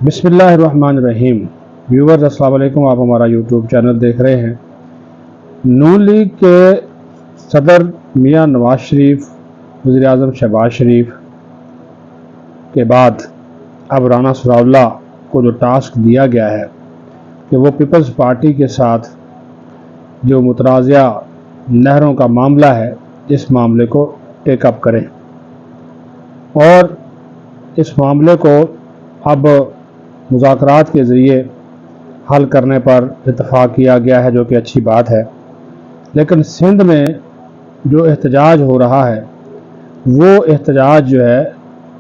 बिस्मिल्लाहिर्रहमानिर्रहीम। व्यूवर्स अस्सलाम वालेकुम। आप हमारा यूट्यूब चैनल देख रहे हैं। नून लीग के सदर मियां नवाज शरीफ, वज़ीर आज़म शहबाज शरीफ के बाद अब राना सनाउल्लाह को जो टास्क दिया गया है कि वो पीपल्स पार्टी के साथ जो मुतनाज़ा नहरों का मामला है, इस मामले को टेकअप करें और इस मामले को अब मुज़ाकरात के ज़रिए हल करने पर इत्तफ़ाक़ किया गया है, जो कि अच्छी बात है। लेकिन सिंध में जो एहतजाज हो रहा है, वो एहतजाज जो है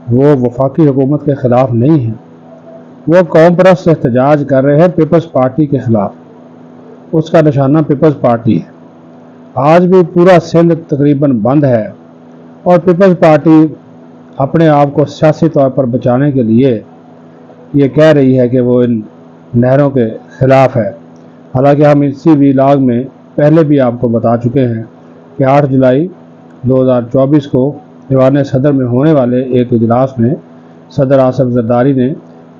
वो वफाकी हुकूमत के ख़िलाफ़ नहीं है। वो कौम परस्त एहतजाज कर रहे हैं पीपल्स पार्टी के ख़िलाफ़। उसका निशाना पीपल्स पार्टी है। आज भी पूरा सिंध तकरीबन बंद है और पीपल्स पार्टी अपने आप को सियासी तौर पर बचाने के लिए ये कह रही है कि वो इन नहरों के ख़िलाफ़ है। हालांकि हम इसी वीलाग में पहले भी आपको बता चुके हैं कि 8 जुलाई 2024 को दीवान सदर में होने वाले एक इजलास में सदर आसिफ जरदारी ने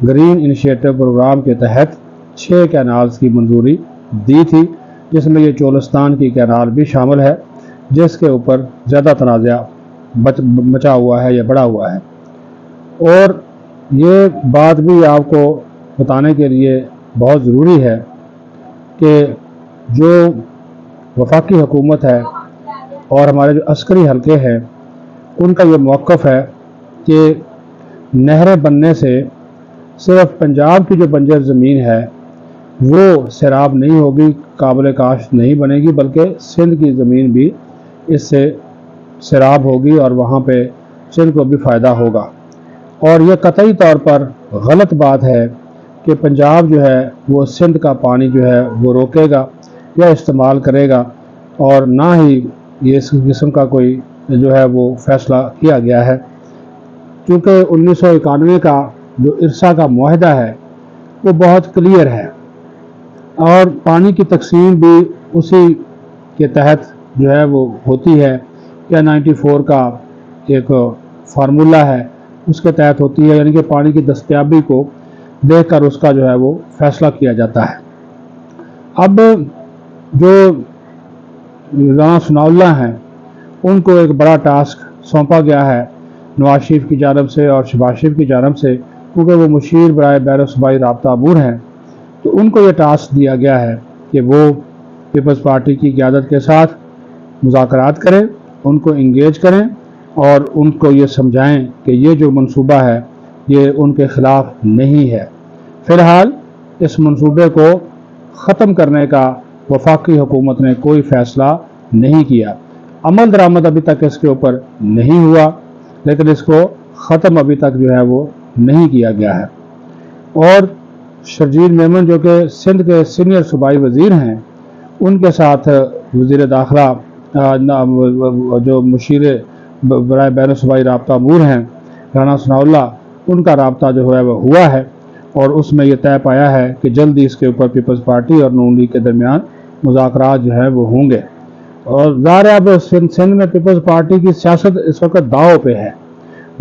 ग्रीन इनिशिएटिव प्रोग्राम के तहत 6 कैनाल्स की मंजूरी दी थी, जिसमें ये चोलिस्तान की कैनाल भी शामिल है, जिसके ऊपर ज़्यादा तनाज़ा मचा हुआ है या बढ़ा हुआ है। और ये बात भी आपको बताने के लिए बहुत ज़रूरी है कि जो वफाकी हुकूमत है और हमारे जो अस्करी हलके हैं, उनका ये मौक़िफ़ है कि नहरें बनने से सिर्फ पंजाब की जो बंजर ज़मीन है वो सैराब नहीं होगी, काबिल काश्त नहीं बनेगी, बल्कि सिंध की ज़मीन भी इससे सैराब होगी और वहाँ पे सिंध को भी फ़ायदा होगा। और यह कतई तौर पर गलत बात है कि पंजाब जो है वो सिंध का पानी जो है वो रोकेगा या इस्तेमाल करेगा, और ना ही ये इस किस्म का कोई जो है वो फ़ैसला किया गया है। क्योंकि 1991 का जो इरसा का मुआहदा है वो बहुत क्लियर है और पानी की तकसीम भी उसी के तहत जो है वो होती है, या 94 का एक फार्मूला है उसके तहत होती है, यानी कि पानी की दस्तयाबी को देखकर उसका जो है वो फैसला किया जाता है। अब जो राना सनाउल्लाह हैं उनको एक बड़ा टास्क सौंपा गया है नवाज शरीफ की जानब से और शहबाज शरीफ की जानब से, क्योंकि वो मुशीर बराए बैर सूबाई राब्ता अमूर हैं। तो उनको ये टास्क दिया गया है कि वो पीपल्स पार्टी की क़यादत के साथ मुज़ाकरात करें, उनको इंगेज करें और उनको ये समझाएं कि ये जो मंसूबा है ये उनके ख़िलाफ़ नहीं है। फ़िलहाल इस मंसूबे को ख़त्म करने का वफाकी हुकूमत ने कोई फ़ैसला नहीं किया। अमल दरामद अभी तक इसके ऊपर नहीं हुआ, लेकिन इसको ख़त्म अभी तक जो है वो नहीं किया गया है। और शर्जील मेमन जो कि सिंध के सीनियर सूबाई वज़ीर हैं, उनके साथ वज़ीर दाखिला जो मुशीर बराए बैन सूबाई राब्ता अमूर हैं राना सनाउल्लाह, उनका राब्ता जो है वह हुआ है और उसमें यह तय पाया है कि जल्दी इसके ऊपर पीपल्स पार्टी और नून लीग के दरमियान मुज़ाकरात जो है वो होंगे। और ज़ाहिर है अब सिंध में पीपल्स पार्टी की सियासत इस वक्त दाव पे है।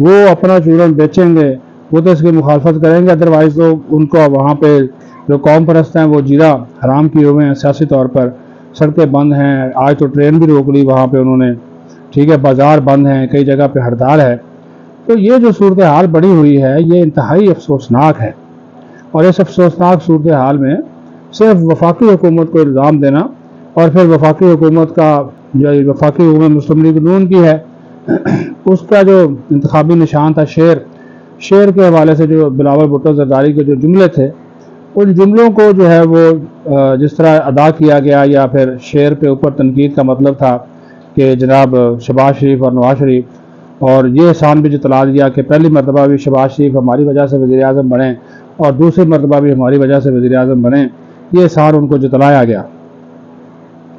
वो अपना चूरन बेचेंगे, वो तो इसकी मुखालफत करेंगे, अदरवाइज़ तो उनको वहाँ पे जो कौम परस्त हैं वो जीरा हराम किए हुए हैं सियासी तौर पर। सड़कें बंद हैं, आज तो ट्रेन भी रोक ली वहाँ पे उन्होंने, ठीक है, बाज़ार बंद हैं, कई जगह पे हड़ताल है। तो ये जो सूरत हाल बनी हुई है ये इंतहाई अफसोसनाक है। और इस अफसोसनाक सूरत हाल में सिर्फ वफाकी हुकूमत को इल्ज़ाम देना और फिर वफाकी हुकूमत का जो वफाकी हुकूमत मुस्लिम लीग नून की है उसका जो इंतखाबी निशान था शेर के हवाले से जो बिलावल भुट्टो जरदारी के जो जुमले थे, उन जुमलों को जो है वो जिस तरह अदा किया गया, या फिर शेर के ऊपर तनकीद का मतलब था कि जनाब शहबाज शरीफ और नवाज शरीफ, और ये एहसान भी जतला दिया कि पहली मरतबा भी शहबाज शरीफ हमारी वजह से वज़ीर आज़म बने और दूसरी मरतबा भी हमारी वजह से वज़ीर आज़म बने, ये एहसान उनको जतलाया गया।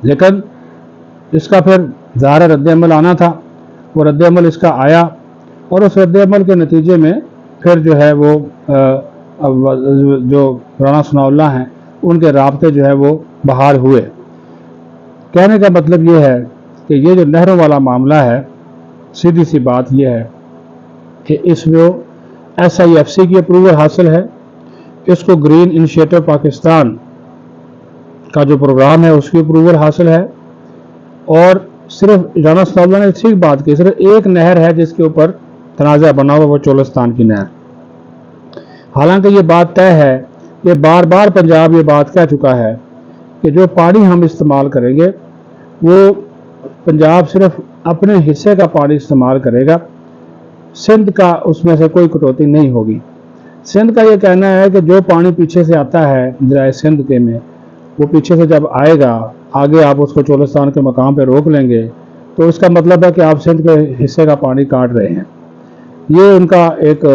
लेकिन इसका फिर ज़ाहिर रद्द-ए-अमल आना था, वो रद्द-ए-अमल इसका आया और उस रद्द-ए-अमल के नतीजे में फिर जो है वो जो राना सनाउल्लाह हैं उनके राब्ते जो है वो बहाल हुए। कहने का मतलब ये है कि ये जो नहरों वाला मामला है, सीधी सी बात यह है कि इसमें SIFC की अप्रूवल हासिल है इसको ग्रीन इनिशिएटिव पाकिस्तान का जो प्रोग्राम है उसकी अप्रूवल हासिल है। और सिर्फ राना सनाउल्लाह ने ठीक बात की, सिर्फ एक नहर है जिसके ऊपर तनाज़ा बना हुआ, वो चोलिस्तान की नहर। हालांकि ये बात तय है, ये बार बार पंजाब ये बात कह चुका है कि जो पानी हम इस्तेमाल करेंगे वो पंजाब सिर्फ अपने हिस्से का पानी इस्तेमाल करेगा, सिंध का उसमें से कोई कटौती नहीं होगी। सिंध का ये कहना है कि जो पानी पीछे से आता है दरियाए सिंध के में, वो पीछे से जब आएगा आगे आप उसको चोलिस्तान के मकाम पे रोक लेंगे तो इसका मतलब है कि आप सिंध के हिस्से का पानी काट रहे हैं। ये उनका एक,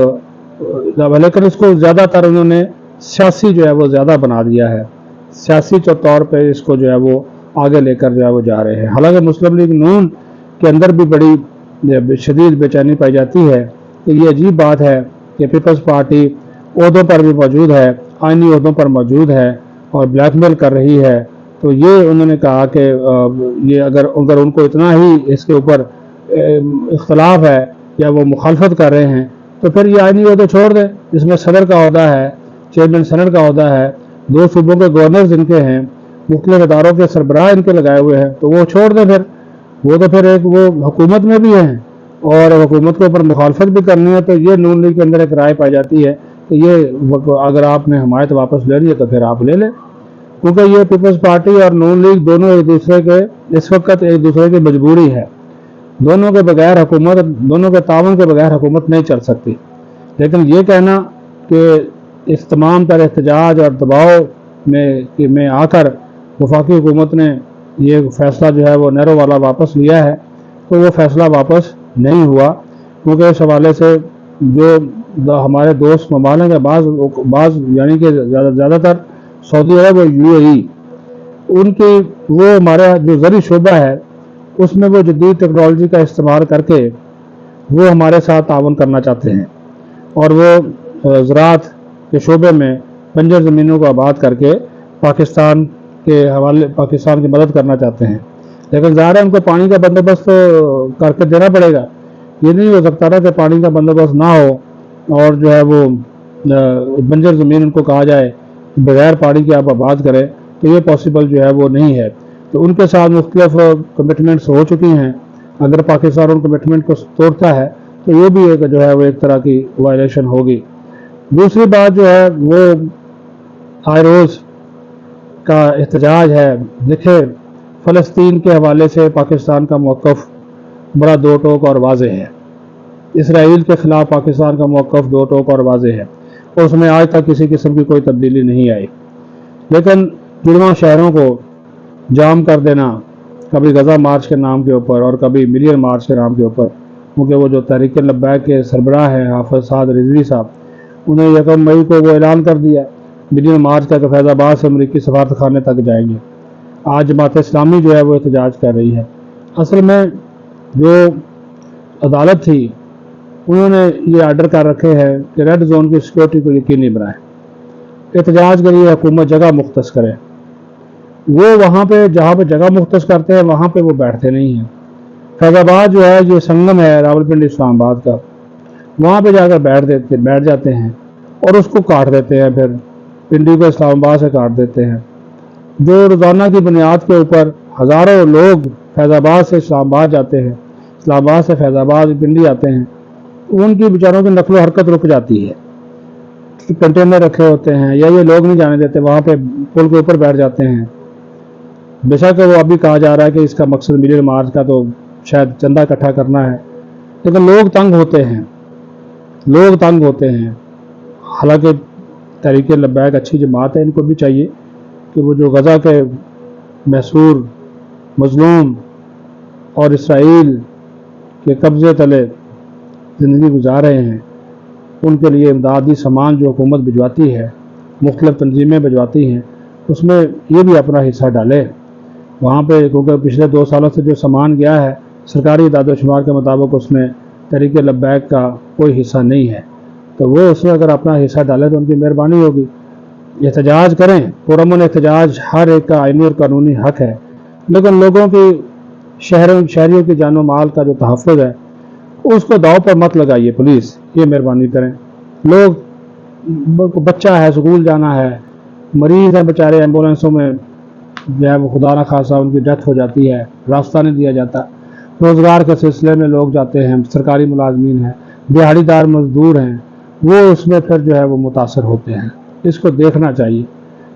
लेकिन इसको ज़्यादातर उन्होंने सियासी जो है वो ज़्यादा बना दिया है, सियासी तौर पे इसको जो है वो आगे लेकर जो है वो जा रहे हैं। हालांकि मुस्लिम लीग नून के अंदर भी बड़ी शदीद बेचैनी पाई जाती है कि ये अजीब बात है कि पीपल्स पार्टी ओहदों पर भी मौजूद है, आइनी ओहदों पर मौजूद है और ब्लैकमेल कर रही है। तो ये उन्होंने कहा कि ये अगर उनको इतना ही इसके ऊपर इख्तलाफ है या वो मुखालफत कर रहे हैं तो फिर ये आइनी ओहदे छोड़ दें, जिसमें सदर का ओहदा है, चेयरमैन सेनेट का ओहदा है, 2 सूबों के गवर्नर्स इनके हैं, मुख्तलिफ इदारों के सरबराह इनके लगाए हुए हैं, तो वो छोड़ दें। फिर वो तो फिर एक वो हुकूमत में भी हैं और हुकूमत के ऊपर मुखालफत भी करनी है। तो ये नून लीग के अंदर एक राय पाई जाती है कि ये अगर आपने हमायत वापस ले ली है तो फिर आप ले लें, क्योंकि ये पीपल्स पार्टी और नून लीग दोनों एक दूसरे के इस वक्त एक दूसरे की मजबूरी है, दोनों के बगैर हुकूमत, दोनों के ताउन के बगैर हुकूमत नहीं चल सकती। लेकिन ये कहना कि इस तमाम तरह एहतजाज और दबाव में आकर वफाकी हुकूमत ने ये फैसला जो है वो नहरों वाला वापस लिया है, तो वो फैसला वापस नहीं हुआ, क्योंकि इस हवाले से जो हमारे दोस्त ममालिक के बाज़ यानी कि ज़्यादातर सऊदी अरब और UAE, उनकी वो हमारा जो ज़री शोबा है उसमें वो जदीद टेक्नोलॉजी का इस्तेमाल करके वो हमारे साथ तावन करना चाहते हैं और वो ज़राअत के शोबे में बंजर ज़मीनों को आबाद करके पाकिस्तान की मदद करना चाहते हैं। लेकिन ज़ाहिर है उनको पानी का बंदोबस्त तो करके देना पड़ेगा। ये नहीं हो सकता ना कि पानी का बंदोबस्त ना हो और जो है वो बंजर ज़मीन उनको कहा जाए बगैर पानी के आप आबाद करें, तो ये पॉसिबल जो है वो नहीं है। तो उनके साथ मुख्तलिफ कमिटमेंट्स हो चुकी हैं। अगर पाकिस्तान उन कमिटमेंट को तोड़ता है तो ये भी एक जो है वो एक तरह की वायलेशन होगी। दूसरी बात जो है वो आए रोज़ का एहतजाज है। देखिए, फ़लस्तीन के हवाले से पाकिस्तान का मौक़िफ़ बड़ा दो टोक और वाज़ेह है। इसराइल के ख़िलाफ़ पाकिस्तान का मौक़िफ़ दो टोक और वाज़ेह है और उसमें आज तक किसी किस्म की कोई तब्दीली नहीं आई। लेकिन जुड़वां शहरों को जाम कर देना, कभी गज़ा मार्च के नाम के ऊपर और कभी मिलियन मार्च के नाम के ऊपर, क्योंकि वो जो तहरीक लब्बैक के सरबराह हैं हाफ़िज़ साद रिजवी साहब, उन्हें 1 मई को वो ऐलान कर दिया मिलियन मार्च का कि फैज़ाबाद से अमरीकी सफारत खाने तक जाएंगे। आज जमात इस्लामी जो है वो एहतजाज कर रही है। असल में जो अदालत थी उन्होंने ये आर्डर कर रखे हैं कि रेड जोन की सिक्योरिटी को यकीनी बनाएं, एहतजाज के लिए हुकूमत जगह मुख्तस करे। वो वहाँ पे जहाँ पे जगह मुख्तस करते हैं वहाँ पे वो बैठते नहीं हैं। फैज़ाबाद जो है ये संगम है रावलपिंडी इस्लामाबाद का, वहाँ पे जाकर बैठ जाते हैं और उसको काट देते हैं, फिर पिंडी को इस्लामाबाद से काट देते हैं। जो रोज़ाना की बुनियाद के ऊपर हज़ारों लोग फैज़ाबाद से इस्लामाबाद जाते हैं, इस्लामाबाद से फैज़ाबाद पिंडी आते हैं, उनकी बेचारों की नकलो हरकत रुक जाती है। कंटेनर रखे होते हैं या ये लोग नहीं जाने देते, वहाँ पे पुल के ऊपर बैठ जाते हैं। बेशक वो अभी कहा जा रहा है कि इसका मकसद मिलियन मार्च का तो शायद चंदा इकट्ठा करना है, लेकिन लोग तंग होते हैं। हालांकि तहरीक लब्बैक अच्छी जमात है, इनको भी चाहिए कि वो जो गज़ा के महसूर मज़लूम और इसराइल के कब्ज़े तले ज़िंदगी गुजार रहे हैं, उनके लिए इमदादी सामान जो हुकूमत भिजवाती है, मुख्तलिफ़ तंजीमें भिजवाती हैं, उसमें ये भी अपना हिस्सा डाले वहाँ पे, क्योंकि पिछले 2 सालों से जो सामान गया है सरकारी इदाद-ओ-शुमार के मुताबिक उसमें तहरीक लब्बैक का कोई हिस्सा नहीं है। तो वो उसमें अगर अपना हिस्सा डालें तो उनकी मेहरबानी होगी। एहतजाज करें, पुरअमन एहतजाज हर एक का आइनी और कानूनी हक है, लेकिन लोगों की शहरियों की जान माल का जो तहफ़्फ़ुज़ है उसको दाव पर मत लगाइए। पुलिस ये मेहरबानी करें। लोग بچہ ہے سکول جانا ہے، مریض ہیں بیچارے ایمبولینسوں میں جو ہے وہ خدا نہ خاصہ ان کی ڈیتھ ہو جاتی ہے، راستہ نہیں دیا جاتا، روزگار کے سلسلے میں لوگ جاتے ہیں، سرکاری ملازمین ہیں، دیہڑی دار مزدور ہیں، وہ اس میں پھر جو ہے وہ متاثر ہوتے ہیں۔ اس کو دیکھنا چاہیے۔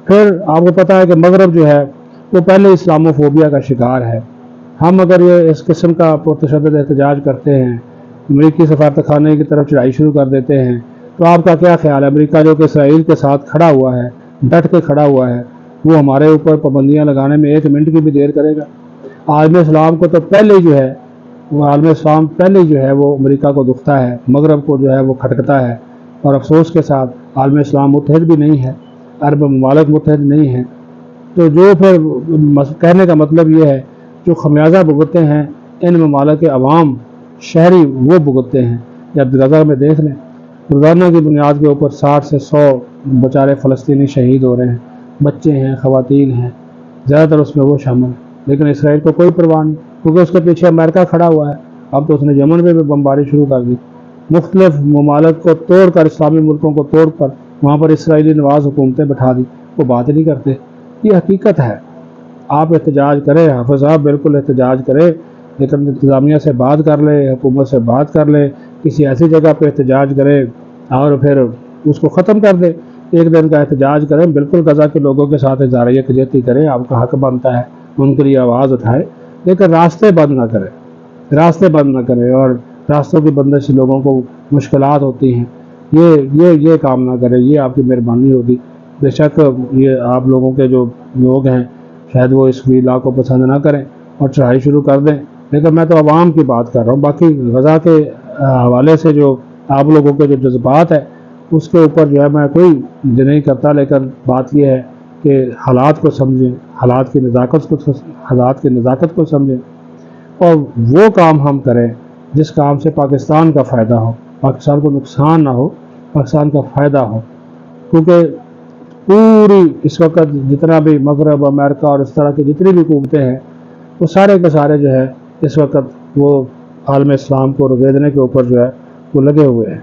پھر آپ کو پتہ ہے کہ مغرب جو ہے وہ پہلے اسلاموفوبیا کا شکار ہے۔ ہم اگر یہ اس قسم کا پرتشدد احتجاج کرتے ہیں، امریکی سفارت خانے کی طرف چڑھائی شروع کر دیتے ہیں، تو آپ کا کیا خیال ہے؟ امریکہ جو کہ اسرائیل کے ساتھ کھڑا ہوا ہے، ڈٹ کے کھڑا ہوا ہے، وہ ہمارے اوپر پابندیاں لگانے میں 1 منٹ کی بھی دیر کرے گا؟ عالم اسلام کو تو پہلے جو ہے وہ عالم اسلام پہلے جو ہے وہ امریکہ کو دکھتا ہے، مغرب کو جو ہے وہ کھٹکتا ہے، اور افسوس کے ساتھ عالم اسلام متحد بھی نہیں ہے، عرب ممالک متحد نہیں ہیں۔ تو جو پھر کہنے کا مطلب یہ ہے جو خمیازہ بھگتتے ہیں ان ممالک کے عوام شہری وہ بھگتتے ہیں۔ یا غزہ میں دیکھ لیں، روزانہ کی بنیاد کے اوپر 60 سے 100 بیچارے فلسطینی شہید ہو رہے ہیں، بچے ہیں، خواتین ہیں، زیادہ تر اس میں وہ شامل ہیں، لیکن اسرائیل کو کوئی پرواہ نہیں، کیونکہ اس کے پیچھے امریکہ کھڑا ہوا ہے۔ اب تو اس نے یمن میں بھی بمباری شروع کر دی، مختلف ممالک کو توڑ کر، اسلامی ملکوں کو توڑ کر وہاں پر اسرائیلی نواز حکومتیں بٹھا دی، وہ بات نہیں کرتے۔ یہ حقیقت ہے۔ آپ احتجاج کریں، حافظ صاحب بالکل احتجاج کریں، لیکن انتظامیہ سے بات کر لے، حکومت سے بات کر لے، کسی ایسی جگہ پہ احتجاج کرے اور پھر اس کو ختم کر دے۔ 1 دن کا احتجاج کریں، بالکل غزہ کے لوگوں کے ساتھ اظہار یکجہتی کریں، آپ کا حق بنتا ہے ان کے لیے آواز اٹھائے، لیکن راستے بند نہ کریں، راستے بند نہ کریں، اور راستوں کی بندش سے لوگوں کو مشکلات ہوتی ہیں، یہ کام نہ کریں، یہ آپ کی مہربانی ہوگی۔ بے شک یہ آپ لوگوں کے جو لوگ ہیں شاید وہ اس ویلا کو پسند نہ کریں اور چڑھائی شروع کر دیں، لیکن میں تو عوام کی بات کر رہا ہوں۔ باقی غزہ کے حوالے سے جو آپ لوگوں کے جو جذبات ہے اس کے اوپر جو ہے میں کوئی نہیں کرتا، لیکن بات یہ ہے کہ حالات کو سمجھیں، حالات کی نزاکت کو سمجھیں، اور وہ کام ہم کریں جس کام سے پاکستان کا فائدہ ہو، پاکستان کو نقصان نہ ہو، پاکستان کا فائدہ ہو۔ کیونکہ پوری اس وقت جتنا بھی مغرب، امریکہ اور اس طرح کی جتنی بھی قوتیں ہیں وہ سارے کے سارے جو ہے اس وقت وہ عالم اسلام کو رگیدنے کے اوپر جو ہے وہ لگے ہوئے ہیں،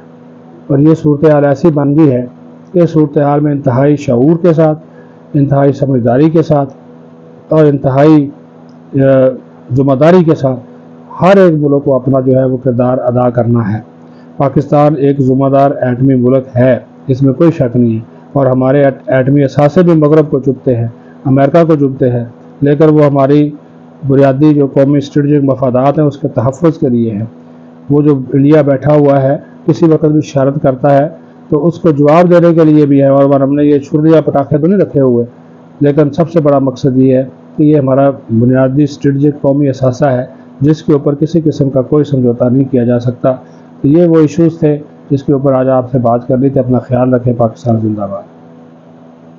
اور یہ صورتحال ایسی بن گئی ہے کہ اس صورتحال میں انتہائی شعور کے ساتھ، انتہائی سمجھداری کے ساتھ اور انتہائی ذمہ داری کے ساتھ ہر ایک ملک کو اپنا جو ہے وہ کردار ادا کرنا ہے۔ پاکستان ایک ذمہ دار ایٹمی ملک ہے، اس میں کوئی شک نہیں ہے، اور ہمارے ایٹمی اثاثے بھی مغرب کو چبھتے ہیں، امریکہ کو چبھتے ہیں، لیکن وہ ہماری بنیادی جو قومی اسٹریٹجک مفادات ہیں اس کے تحفظ کے لیے ہیں۔ وہ جو انڈیا بیٹھا ہوا ہے کسی وقت بھی شرارت کرتا ہے تو اس کو جواب دینے کے لیے بھی ہے، اور ہم نے یہ چھریاں پٹاخے تو نہیں رکھے ہوئے، لیکن سب سے بڑا مقصد یہ ہے کہ یہ ہمارا بنیادی اسٹریٹجک قومی اثاثہ ہے جس کے اوپر کسی قسم کا کوئی سمجھوتا نہیں کیا جا سکتا۔ تو یہ وہ ایشوز تھے جس کے اوپر آج آپ سے بات کرنی تھی۔ اپنا خیال رکھیں۔ پاکستان زندہ باد۔